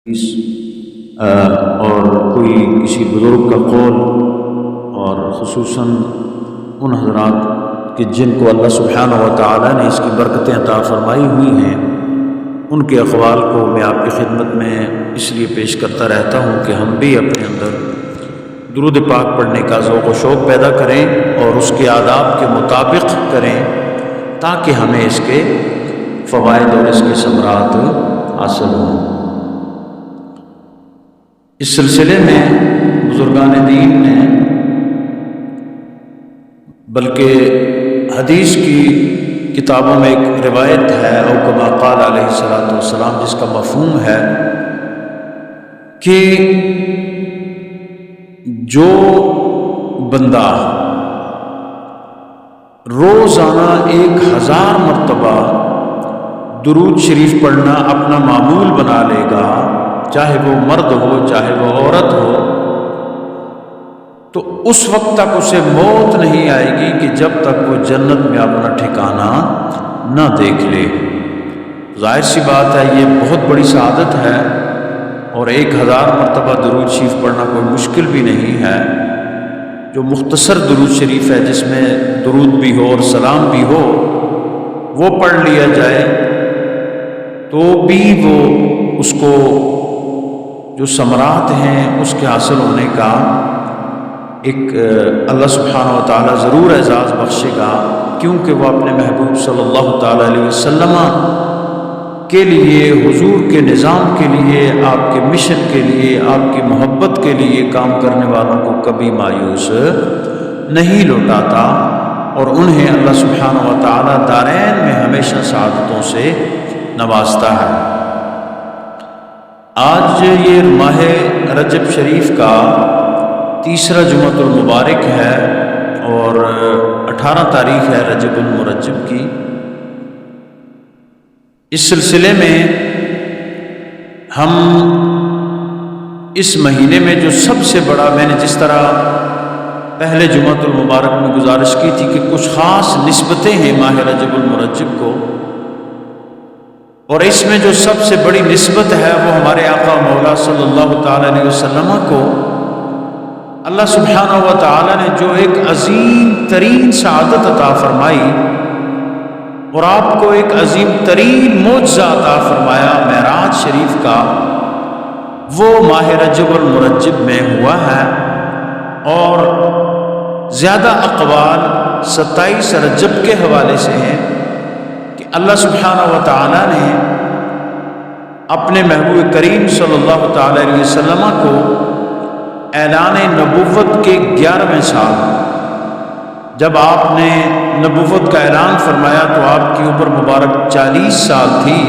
اور کوئی کسی بزرگ کا قول، اور خصوصاً ان حضرات کہ جن کو اللہ سبحانہ و تعالیٰ نے اس کی برکتیں عطا فرمائی ہوئی ہیں، ان کے اقوال کو میں آپ کی خدمت میں اس لیے پیش کرتا رہتا ہوں کہ ہم بھی اپنے اندر درود پاک پڑھنے کا ذوق و شوق پیدا کریں اور اس کے آداب کے مطابق کریں، تاکہ ہمیں اس کے فوائد اور اس کے ثمرات حاصل ہوں۔ اس سلسلے میں بزرگان دین نے، بلکہ حدیث کی کتابوں میں ایک روایت ہے، او کما قال علیہ الصلوۃ والسلام، جس کا مفہوم ہے کہ جو بندہ روزانہ 1000 مرتبہ درود شریف پڑھنا اپنا معمول بنا لے گا، چاہے وہ مرد ہو چاہے وہ عورت ہو، تو اس وقت تک اسے موت نہیں آئے گی کہ جب تک وہ جنت میں اپنا ٹھکانہ نہ دیکھ لے۔ ظاہر سی بات ہے، یہ بہت بڑی سعادت ہے، اور 1000 مرتبہ درود شریف پڑھنا کوئی مشکل بھی نہیں ہے۔ جو مختصر درود شریف ہے، جس میں درود بھی ہو اور سلام بھی ہو، وہ پڑھ لیا جائے تو بھی وہ اس کو جو ثمرات ہیں اس کے حاصل ہونے کا ایک اللہ سبحانہ و تعالیٰ ضرور اعزاز بخشے گا، کیونکہ وہ اپنے محبوب صلی اللہ تعالیٰ علیہ وسلم کے لیے، حضور کے نظام کے لیے، آپ کے مشن کے لیے، آپ کی محبت کے لیے کام کرنے والوں کو کبھی مایوس نہیں لوٹاتا، اور انہیں اللہ سبحانہ و تعالیٰ دارین میں ہمیشہ سعادتوں سے نوازتا ہے۔ آج یہ ماہ رجب شریف کا تیسرا جمعۃ المبارک ہے، اور 18 تاریخ ہے رجب المرجب کی۔ اس سلسلے میں ہم اس مہینے میں جو سب سے بڑا، میں نے جس طرح پہلے جمعۃ المبارک میں گزارش کی تھی کہ کچھ خاص نسبتیں ہیں ماہ رجب المرجب کو، اور اس میں جو سب سے بڑی نسبت ہے وہ ہمارے آقا مولا صلی اللہ تعالیٰ علیہ وسلم کو اللہ سبحانہ و تعالیٰ نے جو ایک عظیم ترین سعادت عطا فرمائی، اور آپ کو ایک عظیم ترین معجزہ عطا فرمایا معراج شریف کا، وہ ماہ رجب المرجب میں ہوا ہے۔ اور زیادہ اقوال 27 رجب کے حوالے سے ہیں کہ اللہ سبحانہ و تعالیٰ نے اپنے محبوب کریم صلی اللہ تعالیٰ علیہ وسلم کو اعلان نبوت کے 11ویں سال، جب آپ نے نبوت کا اعلان فرمایا تو آپ کی عمر مبارک 40 سال تھی،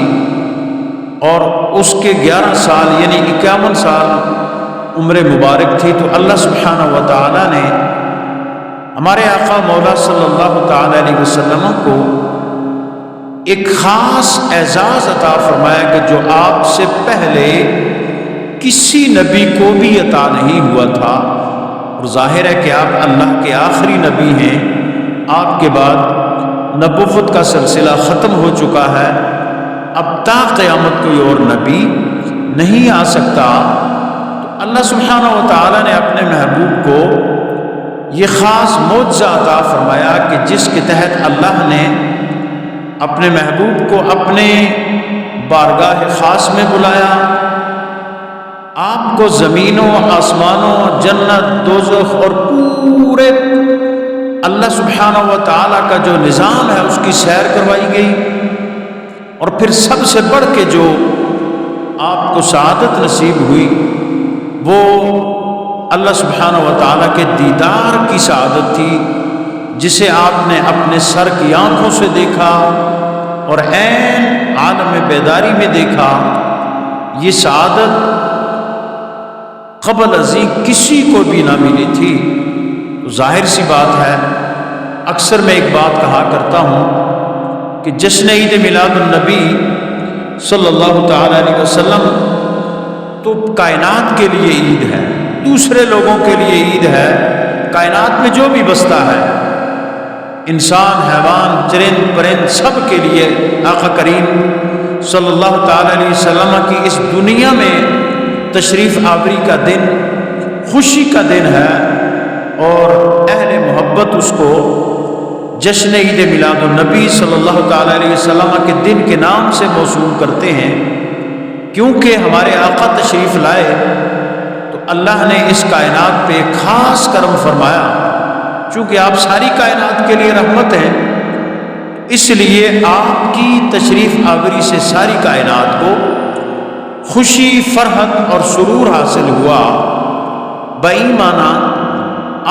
اور اس کے 11 سال یعنی 51 سال عمر مبارک تھی، تو اللہ سبحانہ و تعالیٰ نے ہمارے آقا مولا صلی اللہ تعالیٰ علیہ وسلم کو ایک خاص اعزاز عطا فرمایا کہ جو آپ سے پہلے کسی نبی کو بھی عطا نہیں ہوا تھا، اور ظاہر ہے کہ آپ اللہ کے آخری نبی ہیں، آپ کے بعد نبوت کا سلسلہ ختم ہو چکا ہے، اب تا قیامت کوئی اور نبی نہیں آ سکتا۔ تو اللہ سبحانہ و تعالیٰ نے اپنے محبوب کو یہ خاص معجزہ عطا فرمایا کہ جس کے تحت اللہ نے اپنے محبوب کو اپنے بارگاہ خاص میں بلایا، آپ کو زمینوں، آسمانوں، جنت، دوزخ اور پورے اللہ سبحانہ و تعالیٰ کا جو نظام ہے اس کی سیر کروائی گئی، اور پھر سب سے بڑھ کے جو آپ کو سعادت نصیب ہوئی وہ اللہ سبحانہ و تعالیٰ کے دیدار کی سعادت تھی، جسے آپ نے اپنے سر کی آنکھوں سے دیکھا اور عین عالم بیداری میں دیکھا۔ یہ سعادت قبل ازیں کسی کو بھی نہ ملی تھی۔ تو ظاہر سی بات ہے، اکثر میں ایک بات کہا کرتا ہوں کہ جشن عید میلاد النبی صلی اللہ تعالیٰ علیہ وسلم تو کائنات کے لیے عید ہے، دوسرے لوگوں کے لیے عید ہے، کائنات میں جو بھی بستا ہے، انسان، حیوان، چرند پرند، سب کے لیے آقا کریم صلی اللہ تعالیٰ علیہ وسلم کی اس دنیا میں تشریف آوری کا دن خوشی کا دن ہے، اور اہل محبت اس کو جشن عید میلاد النبی صلی اللہ تعالیٰ علیہ وسلم کے دن کے نام سے موسوم کرتے ہیں، کیونکہ ہمارے آقا تشریف لائے تو اللہ نے اس کائنات پہ خاص کرم فرمایا، چونکہ آپ ساری کائنات کے لیے رحمت ہیں، اس لیے آپ کی تشریف آوری سے ساری کائنات کو خوشی، فرحت اور سرور حاصل ہوا۔ بایمانہ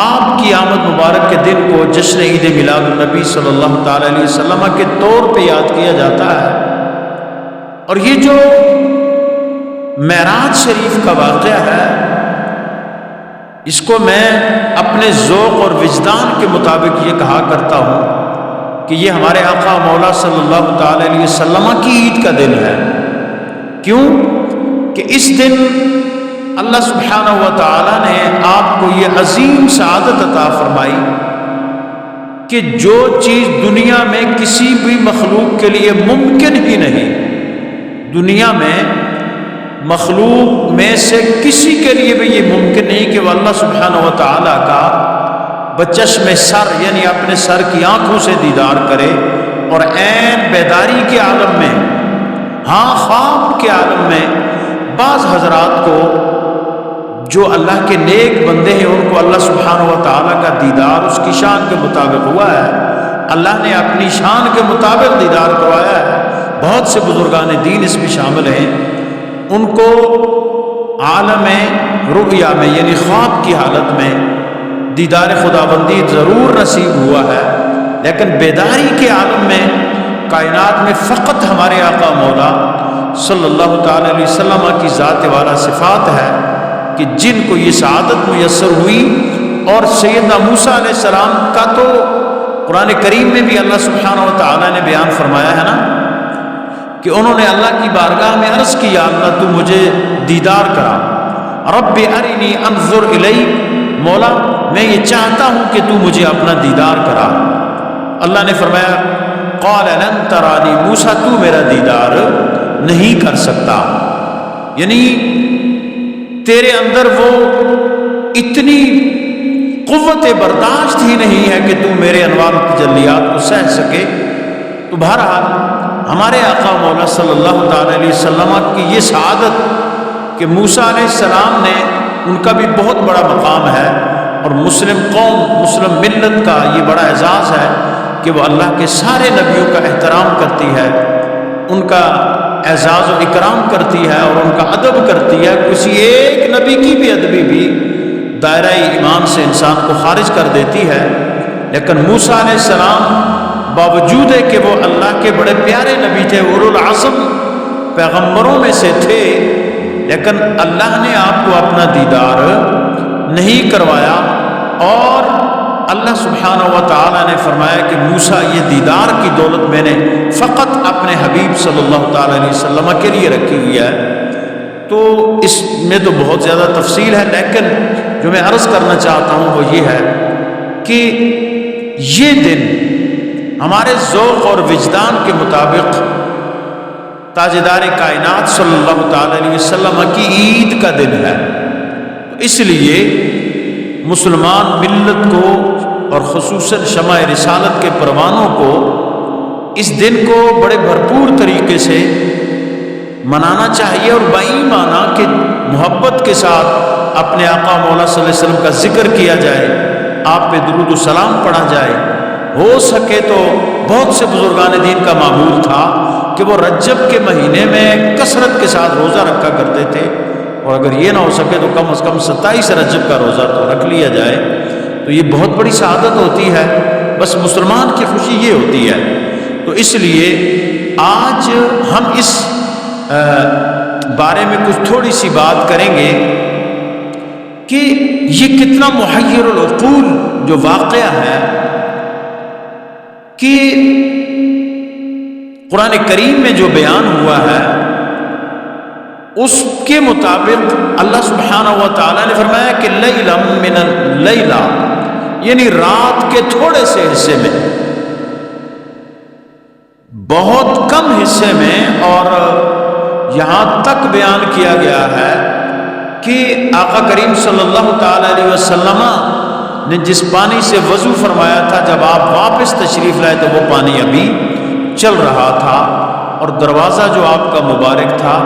آپ کی آمد مبارک کے دن کو جشن عید میلاد النبی صلی اللہ تعالیٰ علیہ وسلم کے طور پہ یاد کیا جاتا ہے۔ اور یہ جو معراج شریف کا واقعہ ہے، اس کو میں اپنے ذوق اور وجدان کے مطابق یہ کہا کرتا ہوں کہ یہ ہمارے آقا مولا صلی اللہ تعالیٰ علیہ وسلم کی عید کا دن ہے۔ کیوں کہ اس دن اللہ سبحانہ و تعالیٰ نے آپ کو یہ عظیم سعادت عطا فرمائی کہ جو چیز دنیا میں کسی بھی مخلوق کے لیے ممکن ہی نہیں، دنیا میں مخلوق میں سے کسی کے لیے بھی یہ ممکن نہیں کہ وہ اللہ سبحانہ و تعالیٰ کا بچشم سر یعنی اپنے سر کی آنکھوں سے دیدار کرے، اور عین بیداری کے عالم میں، ہاں خواب کے عالم میں بعض حضرات کو جو اللہ کے نیک بندے ہیں ان کو اللہ سبحانہ و تعالیٰ کا دیدار اس کی شان کے مطابق ہوا ہے، اللہ نے اپنی شان کے مطابق دیدار کروایا ہے۔ بہت سے بزرگان دین اس میں شامل ہیں، ان کو عالم رؤیا میں یعنی خواب کی حالت میں دیدار خداوندی ضرور نصیب ہوا ہے، لیکن بیداری کے عالم میں کائنات میں فقط ہمارے آقا مولا صلی اللہ تعالیٰ علیہ وسلم کی ذات والا صفات ہے کہ جن کو یہ سعادت میسر ہوئی۔ اور سیدنا موسیٰ علیہ السلام کا تو قرآن کریم میں بھی اللہ سبحانہ و تعالیٰ نے بیان فرمایا ہے نا کہ انہوں نے اللہ کی بارگاہ میں عرض کی، یا اللہ تو مجھے دیدار کرا، رب ارنی انظر الیک، مولا میں یہ چاہتا ہوں کہ تو مجھے اپنا دیدار کرا۔ اللہ نے فرمایا قال لن ترانی، موسیٰ تو میرا دیدار نہیں کر سکتا، یعنی تیرے اندر وہ اتنی قوت برداشت ہی نہیں ہے کہ تو میرے انوار تجلیات کو سہ سکے۔ تو بہرحال ہمارے آقا مولا صلی اللہ تعالیٰ علیہ وسلم کی یہ سعادت کہ موسیٰ علیہ السلام نے، ان کا بھی بہت بڑا مقام ہے، اور مسلم قوم، مسلم ملت کا یہ بڑا اعزاز ہے کہ وہ اللہ کے سارے نبیوں کا احترام کرتی ہے، ان کا اعزاز و اکرام کرتی ہے اور ان کا ادب کرتی ہے۔ کسی ایک نبی کی بھی ادبی بھی دائرہ ایمان سے انسان کو خارج کر دیتی ہے، لیکن موسیٰ علیہ السلام باوجود ہے کہ وہ اللہ کے بڑے پیارے نبی تھے، اولو العزم پیغمبروں میں سے تھے، لیکن اللہ نے آپ کو اپنا دیدار نہیں کروایا، اور اللہ سبحانہ و تعالیٰ نے فرمایا کہ موسیٰ یہ دیدار کی دولت میں نے فقط اپنے حبیب صلی اللہ تعالیٰ علیہ وسلم کے لیے رکھی ہوئی ہے۔ تو اس میں تو بہت زیادہ تفصیل ہے، لیکن جو میں عرض کرنا چاہتا ہوں وہ یہ ہے کہ یہ دن ہمارے ذوق اور وجدان کے مطابق تاجدار کائنات صلی اللہ تعالیٰ علیہ وسلم کی عید کا دن ہے، اس لیے مسلمان ملت کو اور خصوصاً شمع رسالت کے پروانوں کو اس دن کو بڑے بھرپور طریقے سے منانا چاہیے، اور بایمانہ کہ محبت کے ساتھ اپنے آقا مولا صلی اللہ علیہ وسلم کا ذکر کیا جائے، آپ پہ درود و سلام پڑھا جائے۔ ہو سکے تو بہت سے بزرگان دین کا معمول تھا کہ وہ رجب کے مہینے میں کثرت کے ساتھ روزہ رکھا کرتے تھے، اور اگر یہ نہ ہو سکے تو کم از کم 27 رجب کا روزہ تو رکھ لیا جائے، تو یہ بہت بڑی سعادت ہوتی ہے۔ بس مسلمان کی خوشی یہ ہوتی ہے۔ تو اس لیے آج ہم اس بارے میں کچھ تھوڑی سی بات کریں گے کہ یہ کتنا محیر العقول جو واقعہ ہے کہ قرآن کریم میں جو بیان ہوا ہے اس کے مطابق اللہ سبحانہ و تعالیٰ نے فرمایا کہ لیلا من اللیلہ، یعنی رات کے تھوڑے سے حصے میں، بہت کم حصے میں، اور یہاں تک بیان کیا گیا ہے کہ آقا کریم صلی اللہ تعالیٰ علیہ وسلم نے جس پانی سے وضو فرمایا تھا، جب آپ واپس تشریف لائے تو وہ پانی ابھی چل رہا تھا، اور دروازہ جو آپ کا مبارک تھا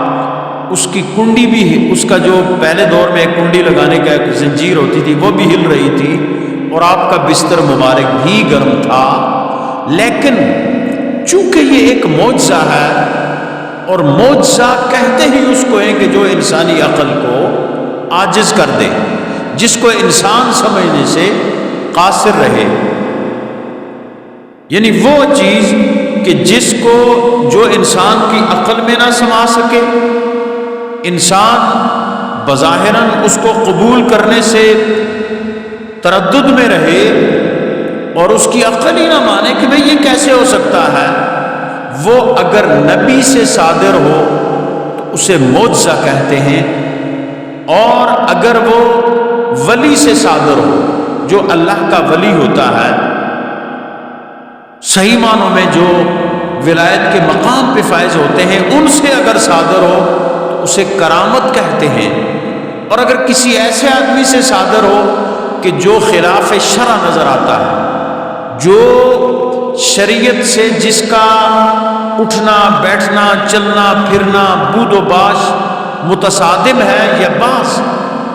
اس کی کنڈی بھی، اس کا جو پہلے دور میں ایک کنڈی لگانے کا ایک زنجیر ہوتی تھی وہ بھی ہل رہی تھی، اور آپ کا بستر مبارک بھی گرم تھا۔ لیکن چونکہ یہ ایک معجزہ ہے، اور معجزہ کہتے ہی اس کو ہے کہ جو انسانی عقل کو عاجز کر دے، جس کو انسان سمجھنے سے قاصر رہے، یعنی وہ چیز کہ جس کو جو انسان کی عقل میں نہ سما سکے، انسان بظاہراً اس کو قبول کرنے سے تردد میں رہے اور اس کی عقل ہی نہ مانے کہ بھئی یہ کیسے ہو سکتا ہے، وہ اگر نبی سے صادر ہو تو اسے معجزہ کہتے ہیں، اور اگر وہ ولی سے صادر ہو، جو اللہ کا ولی ہوتا ہے، صحیح معنوں میں جو ولایت کے مقام پہ فائز ہوتے ہیں، ان سے اگر صادر ہو تو اسے کرامت کہتے ہیں، اور اگر کسی ایسے آدمی سے صادر ہو کہ جو خلاف شرع نظر آتا ہے، جو شریعت سے جس کا اٹھنا بیٹھنا چلنا پھرنا بود و باش متصادم ہے، یا بعض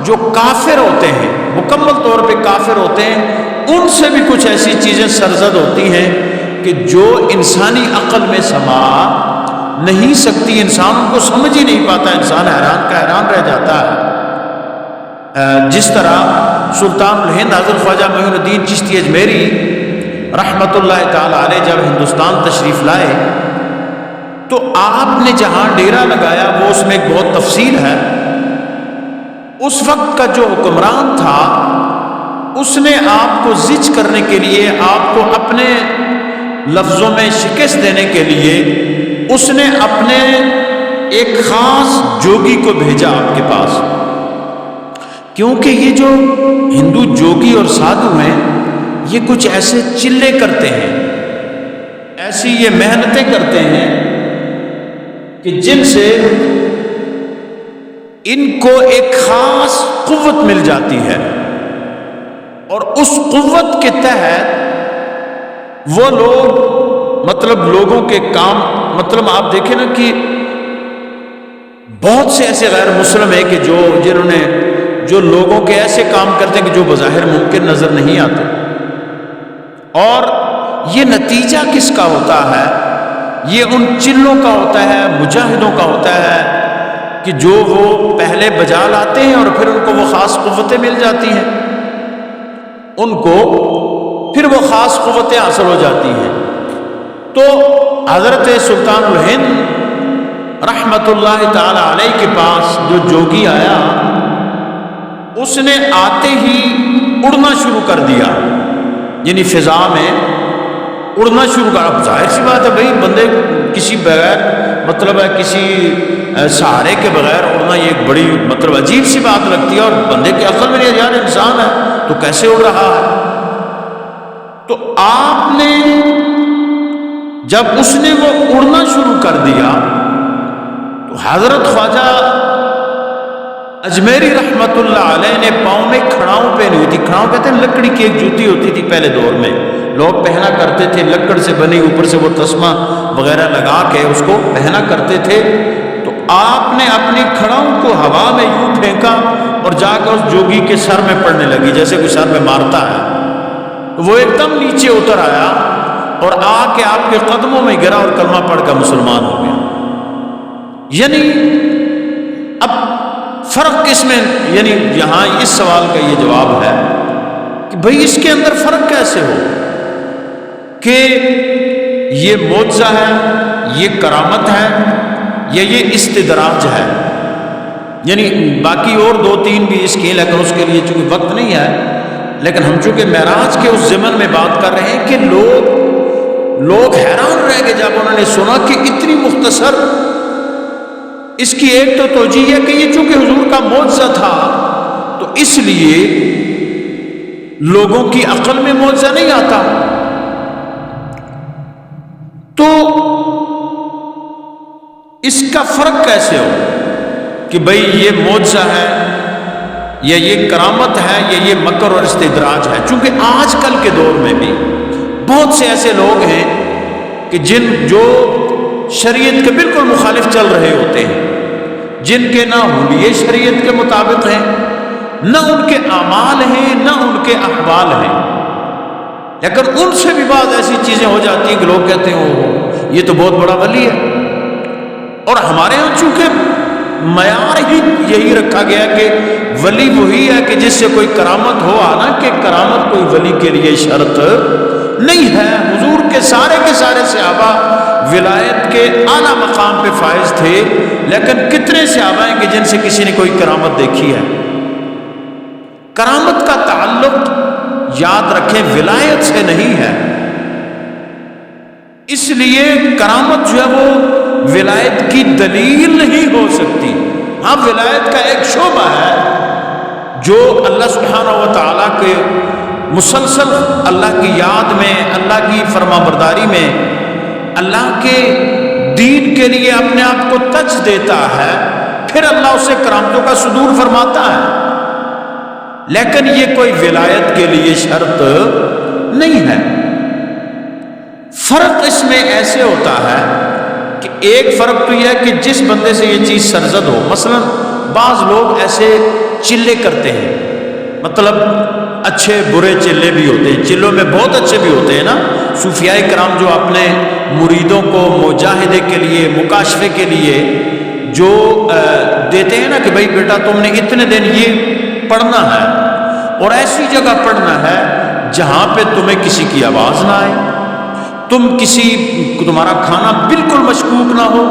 جو کافر ہوتے ہیں، مکمل طور پہ کافر ہوتے ہیں، ان سے بھی کچھ ایسی چیزیں سرزد ہوتی ہیں کہ جو انسانی عقل میں سما نہیں سکتی، انسان ان کو سمجھ ہی نہیں پاتا، انسان حیران کا حیران رہ جاتا ہے۔ جس طرح سلطان الہند حضرت خواجہ معین الدین چشتی اجمیری رحمۃ اللہ تعالی علیہ جب ہندوستان تشریف لائے تو آپ نے جہاں ڈیرا لگایا وہ اس میں ایک بہت تفصیل ہے۔ اس وقت کا جو حکمران تھا اس نے آپ کو زج کرنے کے لیے، آپ کو اپنے لفظوں میں شکست دینے کے لیے، اس نے اپنے ایک خاص جوگی کو بھیجا آپ کے پاس، کیونکہ یہ جو ہندو جوگی اور سادھو ہیں یہ کچھ ایسے چلے کرتے ہیں، ایسی یہ محنتیں کرتے ہیں کہ جن سے ان کو ایک خاص قوت مل جاتی ہے، اور اس قوت کے تحت وہ لوگ مطلب لوگوں کے کام، مطلب آپ دیکھیں نا کہ بہت سے ایسے غیر مسلم ہیں کہ جنہوں نے جو لوگوں کے ایسے کام کرتے ہیں کہ جو بظاہر ممکن نظر نہیں آتے، اور یہ نتیجہ کس کا ہوتا ہے؟ یہ ان چلوں کا ہوتا ہے، مجاہدوں کا ہوتا ہے کہ جو وہ پہلے بجا لاتے ہیں اور پھر ان کو وہ خاص قوتیں مل جاتی ہیں، ان کو پھر وہ خاص قوتیں حاصل ہو جاتی ہیں۔ تو حضرت سلطان الہند رحمت اللہ تعالی علیہ کے پاس جو جوگی آیا، اس نے آتے ہی اڑنا شروع کر دیا، یعنی فضا میں اڑنا شروع کر۔ اب ظاہر سی بات ہے بھائی، بندے کسی بغیر مطلب ہے کسی سہارے کے بغیر اڑنا یہ ایک بڑی مطلب عجیب سی بات لگتی ہے، اور بندے کی عقل میں نہیں، یار انسان ہے تو کیسے اڑ رہا ہے؟ تو آپ نے جب اس نے وہ اڑنا شروع کر دیا تو حضرت خواجہ اجمیری رحمت اللہ علیہ نے پاؤں میں کھڑاؤں پہنی ہوئی تھی۔ کھڑاؤں کہتے ہیں لکڑی کی ایک جوتی ہوتی تھی پہلے دور میں، لوگ پہنا کرتے تھے، لکڑ سے بنی، اوپر سے وہ تسمہ وغیرہ لگا کے اس کو پہنا کرتے تھے۔ تو آپ نے اپنی کھڑاؤں کو ہوا میں یوں پھینکا اور جا کر اس جوگی کے سر میں پڑنے لگی، جیسے کوئی سر میں مارتا ہے۔ وہ ایک دم نیچے اتر آیا اور آ کے آپ کے قدموں میں گرا اور کلمہ پڑھ کر مسلمان ہو گیا۔ یعنی اب فرق کس میں، یعنی یہاں اس سوال کا یہ جواب ہے کہ بھئی اس کے اندر فرق کیسے ہو کہ یہ معجزہ ہے، یہ کرامت ہے، یا یہ استدراج ہے؟ یعنی باقی اور دو تین بھی اس کی، لیکن اس کے لیے چونکہ وقت نہیں ہے، لیکن ہم چونکہ معراج کے اس ضمن میں بات کر رہے ہیں کہ لوگ حیران رہ گئے جب انہوں نے سنا کہ اتنی مختصر۔ اس کی ایک تو توجیہ ہے کہ یہ چونکہ حضور کا معجزہ تھا تو اس لیے لوگوں کی عقل میں معجزہ نہیں آتا، تو اس کا فرق کیسے ہو کہ بھئی یہ معجزہ ہے یا یہ کرامت ہے یا یہ مکر اور استدراج ہے. چونکہ آج کل کے دور میں بھی بہت سے ایسے لوگ ہیں کہ جو شریعت کے بالکل مخالف چل رہے ہوتے ہیں، جن کے نہ حلیے شریعت کے مطابق ہیں، نہ ان کے اعمال ہیں، نہ ان کے احوال ہیں، لیکن ان سے بھی بعض ایسی چیزیں ہو جاتی ہیں کہ لوگ کہتے ہیں وہ یہ تو بہت بڑا ولی ہے. اور ہمارے ہاں چونکہ معیار ہی یہی رکھا گیا کہ ولی وہی ہے کہ جس سے کوئی کرامت ہو، حالانکہ کرامت کوئی ولی کے لیے شرط نہیں ہے. حضور کے سارے صحابہ ولایت کے اعلیٰ مقام پہ فائز تھے، لیکن کتنے صحابہ ہیں کہ جن سے کسی نے کوئی کرامت دیکھی ہے. کرامت کا تعلق یاد رکھیں ولایت سے نہیں ہے، اس لیے کرامت جو ہے وہ ولایت کی دلیل نہیں ہو سکتی. ہاں ولایت کا ایک شعبہ ہے جو اللہ سبحانہ و تعالیٰ کے مسلسل اللہ کی یاد میں، اللہ کی فرما برداری میں، اللہ کے دین کے لیے اپنے آپ کو تج دیتا ہے، پھر اللہ اسے کرامتوں کا صدور فرماتا ہے. لیکن یہ کوئی ولایت کے لیے شرط نہیں ہے. فرق اس میں ایسے ہوتا ہے کہ ایک فرق تو یہ ہے کہ جس بندے سے یہ چیز سرزد ہو. مثلا بعض لوگ ایسے چلے کرتے ہیں، مطلب اچھے برے چلے بھی ہوتے ہیں، چلوں میں بہت اچھے بھی ہوتے ہیں نا. صوفیاء کرام جو اپنے مریدوں کو مجاہدے کے لیے، مکاشفے کے لیے جو دیتے ہیں نا کہ بھائی بیٹا تم نے اتنے دن یہ پڑھنا ہے اور ایسی جگہ پڑھنا ہے جہاں پہ تمہیں کسی کی آواز نہ آئے، تمہارا کھانا بالکل مشکوک نہ ہو.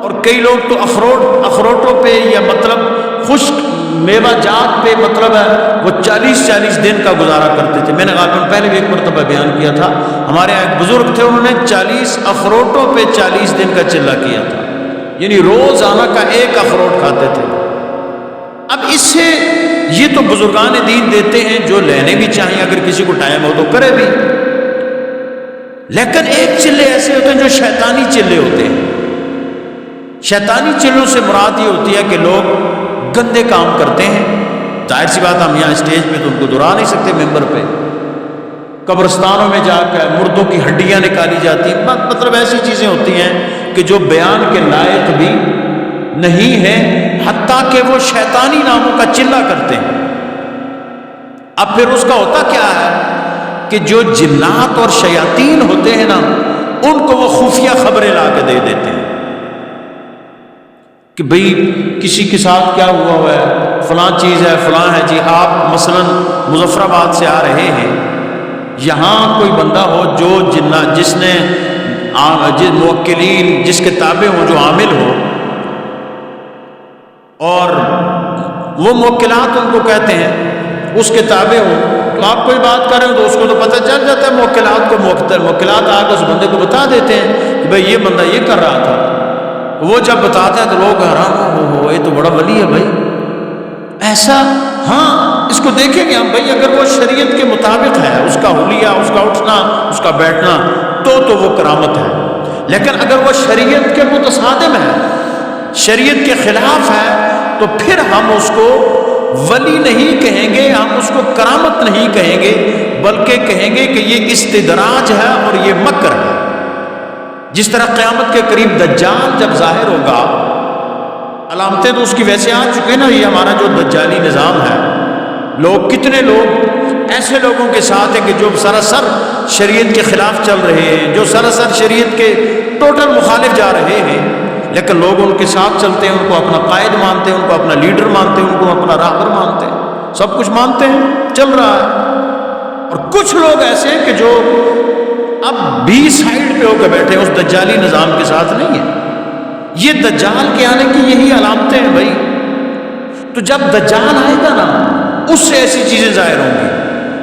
اور کئی لوگ تو اخروٹوں پہ یا مطلب خشک میوہ جات پہ مطلب ہے وہ 40 دن کا گزارا کرتے تھے. میں نے غالباً پہلے بھی ایک مرتبہ بیان کیا تھا، ہمارے یہاں ایک بزرگ تھے، انہوں نے 40 اخروٹوں پہ 40 دن کا چلہ کیا تھا، یعنی روزانہ کا ایک اخروٹ کھاتے تھے. اب اس سے یہ تو بزرگان دین دیتے ہیں، جو لینے بھی چاہیے، اگر کسی کو ٹائم ہو تو کرے بھی. لیکن ایک چلے ایسے ہوتے ہیں جو شیطانی چلے ہوتے ہیں. شیطانی چلوں سے مراد یہ ہوتی ہے کہ لوگ گندے کام کرتے ہیں. ظاہر سی بات ہم یہاں اسٹیج پہ تو ان کو دہرا نہیں سکتے، ممبر پہ قبرستانوں میں جا کر مردوں کی ہڈیاں نکالی جاتی ہیں، مطلب ایسی چیزیں ہوتی ہیں کہ جو بیان کے لائق بھی نہیں ہے، حتیٰ کہ وہ شیطانی ناموں کا چلہ کرتے ہیں. اب پھر اس کا ہوتا کیا ہے کہ جو جنات اور شیاطین ہوتے ہیں نا، ان کو وہ خفیہ خبریں لا کے دے دیتے ہیں کہ بھئی کسی کے ساتھ کیا ہوا ہے، فلاں چیز ہے، فلاں ہے. جی آپ مثلا مظفر آباد سے آ رہے ہیں، یہاں کوئی بندہ ہو جو جس نے جس موکلین، جس کے تابع ہوں، جو عامل ہو، اور وہ موکلات ان کو کہتے ہیں اس کے تابع ہوں، تو آپ کوئی بات کر رہے ہو تو اس کو تو پتہ چل جاتا ہے. موکلات کو موکلات آ کے اس بندے کو بتا دیتے ہیں کہ بھئی یہ بندہ یہ کر رہا تھا. وہ جب بتاتا ہے تو لوگ حیران ہو، یہ تو بڑا ولی ہے بھائی ایسا. ہاں اس کو دیکھیں گے ہم بھائی، اگر وہ شریعت کے مطابق ہے، اس کا حلیہ، اس کا اٹھنا، اس کا بیٹھنا، تو وہ کرامت ہے. لیکن اگر وہ شریعت کے متصادم ہے، شریعت کے خلاف ہے، تو پھر ہم اس کو ولی نہیں کہیں گے، ہم اس کو کرامت نہیں کہیں گے، بلکہ کہیں گے کہ یہ استدراج ہے اور یہ مکر ہے. جس طرح قیامت کے قریب دجال جب ظاہر ہوگا، علامتیں تو اس کی ویسے آ چکے نا. یہ ہمارا جو دجالی نظام ہے، کتنے لوگ ایسے لوگوں کے ساتھ ہیں کہ جو سراسر شریعت کے خلاف چل رہے ہیں، جو سراسر شریعت کے ٹوٹل مخالف جا رہے ہیں، لیکن لوگ ان کے ساتھ چلتے ہیں، ان کو اپنا قائد مانتے ہیں، ان کو اپنا لیڈر مانتے ہیں، ان کو اپنا راہبر مانتے ہیں، سب کچھ مانتے ہیں، چل رہا ہے. اور کچھ لوگ ایسے ہیں کہ جو اب بھی سائیڈ پہ ہو کے بیٹھے ہیں، اس دجالی نظام کے ساتھ نہیں ہے. یہ دجال کے آنے کی یہی علامتیں ہیں بھائی. تو جب دجال آئے گا نا، اس سے ایسی چیزیں ظاہر ہوں گی.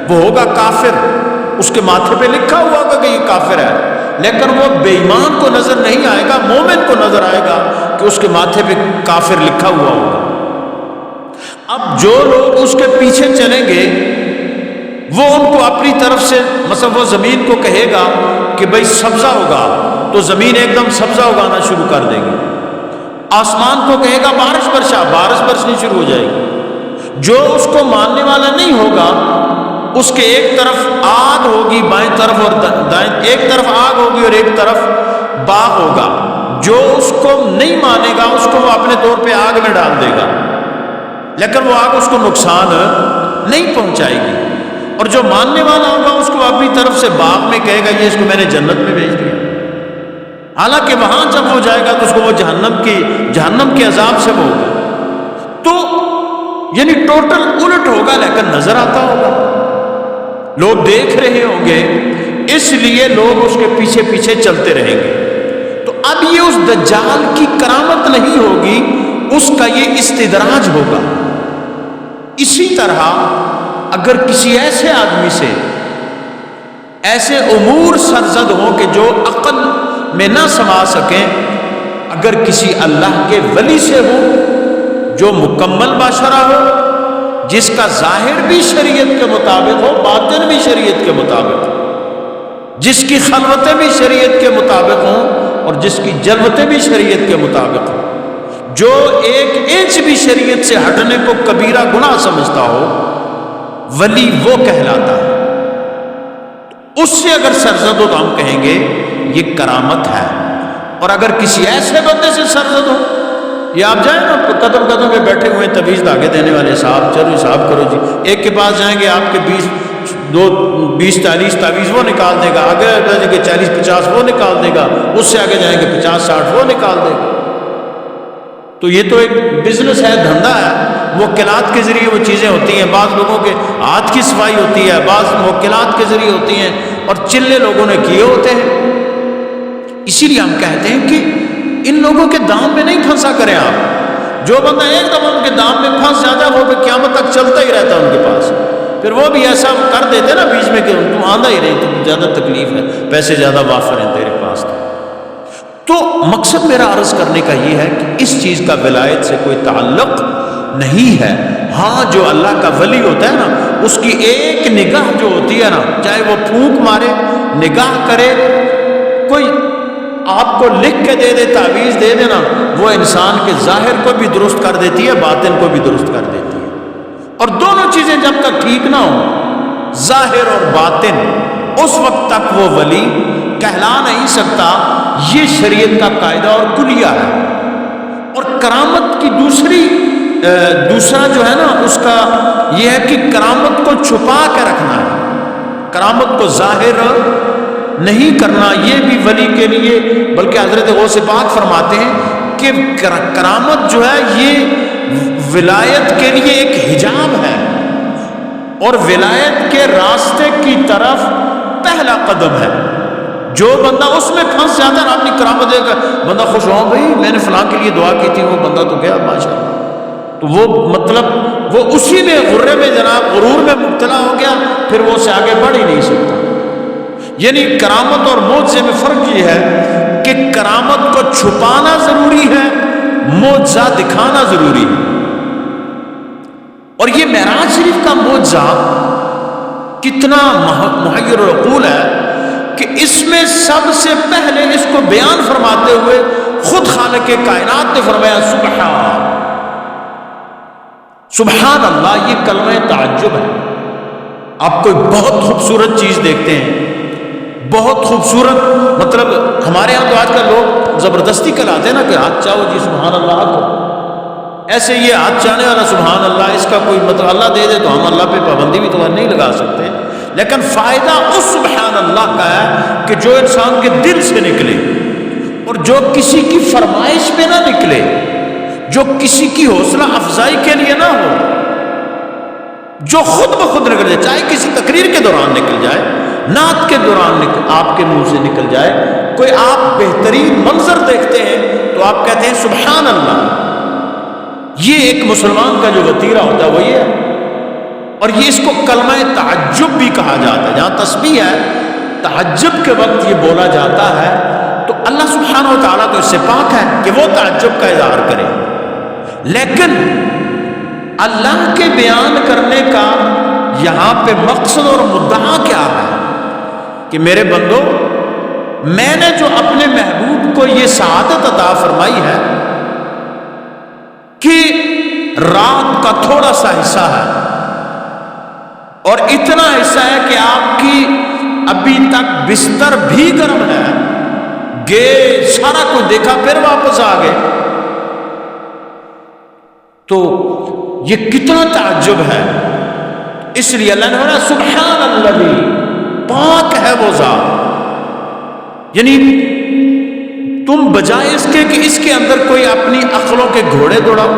وہ ہوگا کافر، اس کے ماتھے پہ لکھا ہوا ہوگا کہ یہ کافر ہے، لیکن وہ بے ایمان کو نظر نہیں آئے گا، مومن کو نظر آئے گا کہ اس کے ماتھے پہ کافر لکھا ہوا ہوگا. اب جو لوگ اس کے پیچھے چلیں گے، وہ ان کو اپنی طرف سے، مثلا وہ زمین کو کہے گا کہ بھئی سبزہ ہوگا، تو زمین ایک دم سبزہ اگانا شروع کر دے گی. آسمان کو کہے گا بارش برسا، بارش برسنی شروع ہو جائے گی. جو اس کو ماننے والا نہیں ہوگا اس کے ایک طرف آگ ہوگی بائیں طرف اور دائیں، ایک طرف آگ ہوگی اور ایک طرف باغ ہوگا. جو اس کو نہیں مانے گا اس کو وہ اپنے طور پہ آگ میں ڈال دے گا، لیکن وہ آگ اس کو نقصان نہیں پہنچائے گی. اور جو ماننے والا ہوگا اس کو اپنی طرف سے باغ میں کہے گا یہ اس کو میں نے جنت میں بھیج دیا. حالانکہ وہاں جب وہ جائے گا تو اس کو وہ جہنم کے عذاب سے وہ ہوگا. تو یعنی ٹوٹل الٹ ہوگا، لیکن نظر آتا ہوگا، لوگ دیکھ رہے ہوں گے، اس لیے لوگ اس کے پیچھے پیچھے چلتے رہیں گے. تو اب یہ اس دجال کی کرامت نہیں ہوگی، اس کا یہ استدراج ہوگا. اسی طرح اگر کسی ایسے آدمی سے ایسے امور سرزد ہوں کہ جو عقل میں نہ سما سکیں، اگر کسی اللہ کے ولی سے ہو جو مکمل باشرہ ہو، جس کا ظاہر بھی شریعت کے مطابق ہو، باطن بھی شریعت کے مطابق ہو، جس کی خلوتیں بھی شریعت کے مطابق ہوں اور جس کی جلوتیں بھی شریعت کے مطابق ہوں، جو ایک انچ بھی شریعت سے ہٹنے کو کبیرہ گناہ سمجھتا ہو، ولی وہ کہلاتا ہے. اس سے اگر سرزد ہو تو ہم کہیں گے یہ کرامت ہے. اور اگر کسی ایسے بندے سے سرزد ہو، یہ آپ جائیں نا قدم قدم پہ بیٹھے ہوئے تویز دھاگے دینے والے صاحب، چلو حساب کرو جی، ایک کے پاس جائیں گے آپ کے 20-40 تعویذ وہ نکال دے گا، آگے جائیں گے 40-50 وہ نکال دے گا، اس سے آگے جائیں گے 50-60 وہ نکال دے گا. تو یہ تو ایک بزنس ہے، دھندا ہے. موکلات کے ذریعے وہ چیزیں ہوتی ہیں، بعض لوگوں کے ہاتھ کی صفائی ہوتی ہے، بعض موکلات کے ذریعے ہوتی ہیں، اور چلے لوگوں نے کیے ہوتے ہیں. اسی لیے ہم کہتے ہیں کہ ان لوگوں کے دام میں نہیں پھنسا کریں آپ. جو بندہ ایک دم ان کے دام میں پھنس جاتا ہے وہ بھی قیامت تک چلتا ہی رہتا ہے ان کے پاس. پھر وہ بھی ایسا کر دیتے نا بیچ میں کہ تم آندہ ہی رہے، تم زیادہ تکلیف ہے، پیسے زیادہ وافر ہیں تیرے پاس. تو مقصد میرا عرض کرنے کا یہ ہے کہ اس چیز کا ولایت سے کوئی تعلق نہیں ہے. ہاں جو اللہ کا ولی ہوتا ہے نا، اس کی ایک نگاہ جو ہوتی ہے نا، چاہے وہ پھونک مارے، نگاہ کرے، کوئی آپ کو لکھ کے دے دے، تعویذ دے دینا، وہ انسان کے ظاہر کو بھی درست کر دیتی ہے، باطن کو بھی درست کر دیتی ہے. اور دونوں چیزیں جب تک ٹھیک نہ ہوں، ظاہر اور باطن، اس وقت تک وہ ولی کہلا نہیں سکتا. یہ شریعت کا قاعدہ اور کلیہ ہے. اور کرامت کی دوسرا جو ہے نا اس کا یہ ہے کہ کرامت کو چھپا کے رکھنا ہے، کرامت کو ظاہر نہیں کرنا. یہ بھی ولی کے لیے، بلکہ حضرت غوث پاک فرماتے ہیں کہ کرامت جو ہے یہ ولایت کے لیے ایک حجاب ہے، اور ولایت کے راستے کی طرف پہلا قدم ہے. جو بندہ اس میں پھنس جاتا ہے، اپنی کرامت دے کر بندہ خوش ہو، بھائی میں نے فلاں کے لیے دعا کی تھی، وہ بندہ تو گیا ماشاءاللہ، تو وہ مطلب وہ اسی میں غرے میں جناب غرور میں مبتلا ہو گیا، پھر وہ سے آگے بڑھ ہی نہیں سکتا. یعنی کرامت اور معجزے میں فرق یہ ہے کہ کرامت کو چھپانا ضروری ہے، معجزہ دکھانا ضروری ہے. اور یہ معراج شریف کا معجزہ کتنا محیر العقول ہے کہ اس میں سب سے پہلے اس کو بیان فرماتے ہوئے خود خالق کائنات نے فرمایا سبحان اللہ. یہ کلمہ تعجب ہے. آپ کوئی بہت خوبصورت چیز دیکھتے ہیں، بہت خوبصورت، مطلب ہمارے ہاں تو آج کل لوگ زبردستی کراتے ہیں نا کہ ہاتھ چاہو جی سبحان اللہ کو، ایسے یہ ہاتھ چاہنے والا سبحان اللہ، اس کا کوئی مطلب اللہ دے دے تو ہم اللہ پہ پابندی بھی تو نہیں لگا سکتے. لیکن فائدہ اس سبحان اللہ کا ہے کہ جو انسان کے دل سے نکلے، اور جو کسی کی فرمائش پہ نہ نکلے، جو کسی کی حوصلہ افزائی کے لیے نہ ہو، جو خود بخود نکل جائے، چاہے کسی تقریر کے دوران نکل جائے، نعت کے دوران آپ کے منہ سے نکل جائے، کوئی آپ بہترین منظر دیکھتے ہیں تو آپ کہتے ہیں سبحان اللہ. یہ ایک مسلمان کا جو وتیرہ ہوتا ہے وہ یہ ہے. اور یہ اس کو کلمہ تعجب بھی کہا جاتا ہے. جہاں تسبیح ہے، تعجب کے وقت یہ بولا جاتا ہے، تو اللہ سبحانہ و تعالیٰ تو اس سے پاک ہے کہ وہ تعجب کا اظہار کرے. لیکن اللہ کے بیان کرنے کا یہاں پہ مقصد اور مدعا کیا ہے کہ میرے بندو، میں نے جو اپنے محبوب کو یہ سعادت عطا فرمائی ہے کہ رات کا تھوڑا سا حصہ ہے، اور اتنا حصہ ہے کہ آپ کی ابھی تک بستر بھی گرم ہے، گئے سارا کچھ دیکھا پھر واپس آ گئے، تو یہ کتنا تعجب ہے۔ اس لیے اللہ نے فرمایا سبحان الذی، پاک ہے وہ ذات، یعنی تم بجائے اس کے کہ اس کے اندر کوئی اپنی عقلوں کے گھوڑے دوڑاؤ،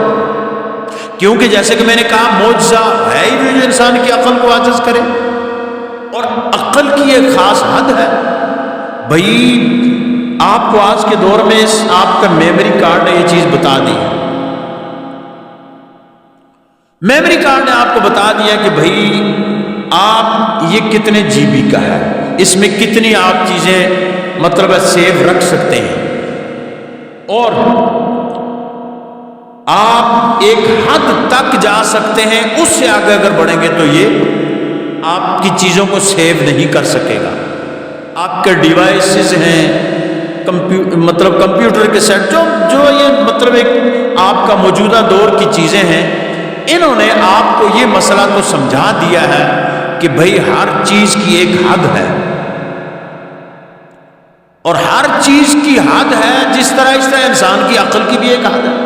کیونکہ جیسے کہ میں نے کہا معجزہ ہے ہی جو انسان کی عقل کو عاجز کرے، اور عقل کی ایک خاص حد ہے۔ بھائی آپ کو آج کے دور میں آپ کا میموری کارڈ نے یہ چیز بتا دی، میموری کارڈ نے آپ کو بتا دیا کہ بھائی آپ یہ کتنے جی بی کا ہے، اس میں کتنی آپ چیزیں مطلب سیو رکھ سکتے ہیں، اور آپ ایک حد تک جا سکتے ہیں، اس سے آگے اگر بڑھیں گے تو یہ آپ کی چیزوں کو سیو نہیں کر سکے گا۔ آپ کے ڈیوائسز ہیں، مطلب کمپیوٹر کے سیٹ جو یہ مطلب ایک آپ کا موجودہ دور کی چیزیں ہیں، انہوں نے آپ کو یہ مسئلہ تو سمجھا دیا ہے کہ بھئی ہر چیز کی ایک حد ہے، اور ہر چیز کی حد ہے جس طرح انسان کی عقل کی بھی ایک حد ہے۔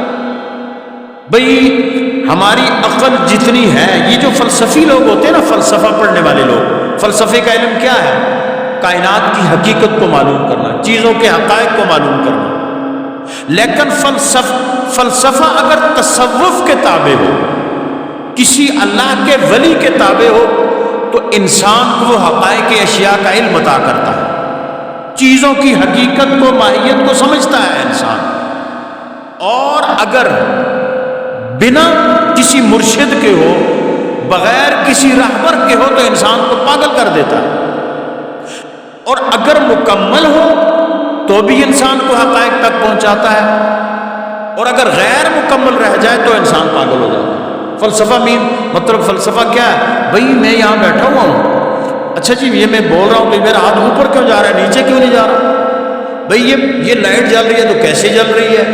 بھئی ہماری عقل جتنی ہے، یہ جو فلسفی لوگ ہوتے ہیں نا، فلسفہ پڑھنے والے لوگ، فلسفے کا علم کیا ہے؟ کائنات کی حقیقت کو معلوم کرنا، چیزوں کے حقائق کو معلوم کرنا۔ لیکن فلسفہ اگر تصوف کے تابع ہو، کسی اللہ کے ولی کے تابع ہو، تو انسان کو وہ حقائق اشیاء کا علم عطا کرتا ہے، چیزوں کی حقیقت کو، ماہیت کو سمجھتا ہے انسان۔ اور اگر بنا کسی مرشد کے ہو، بغیر کسی رہبر کے ہو، تو انسان کو پاگل کر دیتا ہے، اور اگر مکمل ہو تو بھی انسان کو حقائق تک پہنچاتا ہے، اور اگر غیر مکمل رہ جائے تو انسان پاگل ہو جاتا ہے۔ فلسفہ مطلب فلسفہ کیا ہے؟ بھئی میں یہاں بیٹھا ہوا ہوں، اچھا جی یہ میں بول رہا ہوں کہ میرا ہاتھ اوپر کیوں جا رہا ہے، نیچے کیوں نہیں جا رہا؟ بھئی یہ لائٹ جل رہی ہے تو کیسے جل رہی ہے،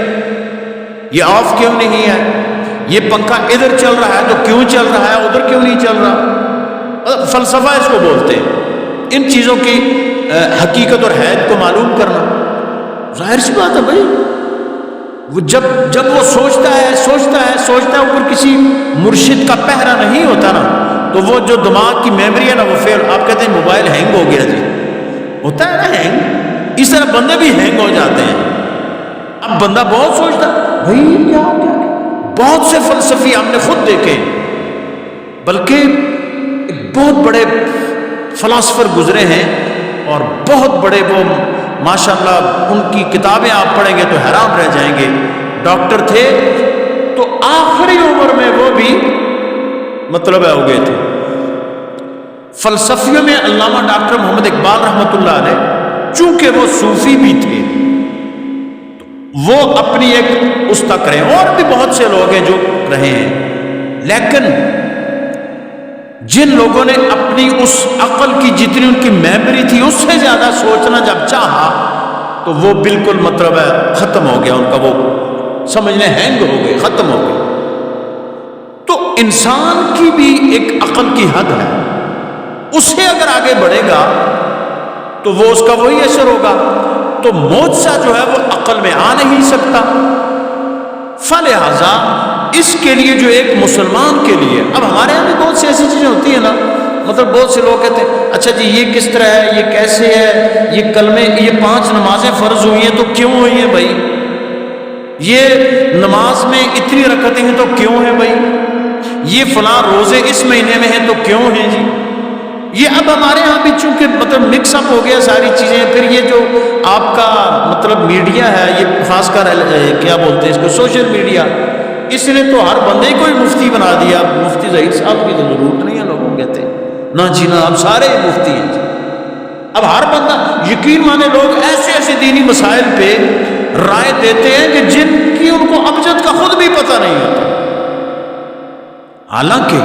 یہ آف کیوں نہیں ہے، یہ پنکھا ادھر چل رہا ہے تو کیوں چل رہا ہے، ادھر کیوں نہیں چل رہا؟ فلسفہ اس کو بولتے ہیں، ان چیزوں کی حقیقت اور حید کو معلوم کرنا۔ ظاہر سی بات ہے بھائی، وہ جب وہ سوچتا ہے اوپر کسی مرشد کا پہرا نہیں ہوتا نا، تو وہ جو دماغ کی میموری ہے نا، وہ فیل، آپ کہتے ہیں موبائل ہینگ ہو گیا جی، ہوتا ہے نا ہینگ، اس طرح بندے بھی ہینگ ہو جاتے ہیں۔ اب بندہ بہت سوچتا بھائی کیا ہو گیا، بہت سے فلسفی ہم نے خود دیکھے، بلکہ بہت بڑے فلاسفر گزرے ہیں، اور بہت بڑے وہ ماشاءاللہ ان کی کتابیں آپ پڑھیں گے تو حیران رہ جائیں گے، ڈاکٹر تھے تو آخری عمر میں وہ بھی مطلب ہو گئے تھے۔ فلسفیوں میں علامہ ڈاکٹر محمد اقبال رحمۃ اللہ علیہ، چونکہ وہ صوفی بھی تھے، وہ اپنی ایک اس تک رہے، اور بھی بہت سے لوگ ہیں جو رہے ہیں، لیکن جن لوگوں نے اپنی اس عقل کی جتنی ان کی میموری تھی اس سے زیادہ سوچنا جب چاہا، تو وہ بالکل مطلب ہے ختم ہو گیا ان کا، وہ سمجھنے ہینگ ہو گئے، ختم ہو گئے۔ تو انسان کی بھی ایک عقل کی حد ہے، اس سے اگر آگے بڑھے گا تو وہ اس کا وہی اثر ہوگا، تو معجزہ جو ہے وہ عقل میں آ نہیں سکتا۔ فلہذا اس کے لیے جو ایک مسلمان کے لیے، اب ہمارے یہاں بھی بہت سی ایسی چیزیں ہوتی ہیں نا، مطلب بہت سے لوگ کہتے ہیں اچھا جی یہ کس طرح ہے، یہ کیسے ہے، یہ کلمے، یہ 5 نمازیں فرض ہوئی ہیں تو کیوں ہوئی ہیں بھائی، یہ نماز میں اتنی رکعتیں ہیں تو کیوں ہیں بھائی، یہ فلاں روزے اس مہینے میں ہیں تو کیوں ہیں جی۔ یہ اب ہمارے ہاں بھی چونکہ مطلب مکس اپ ہو گیا ساری چیزیں، پھر یہ جو آپ کا مطلب میڈیا ہے، یہ خاص کر کیا بولتے ہیں اس کو، سوشل میڈیا، اس نے تو ہر بندے کو ہی مفتی بنا دیا۔ مفتی ظہیر صاحب کی تو ضرورت نہیں ہے، لوگوں کہتے ہیں نہ جی نہ، اب سارے مفتی ہیں جی۔ اب ہر بندہ، یقین مانے لوگ ایسے ایسے دینی مسائل پہ رائے دیتے ہیں کہ جن کی ان کو ابجد کا خود بھی پتہ نہیں ہوتا۔ حالانکہ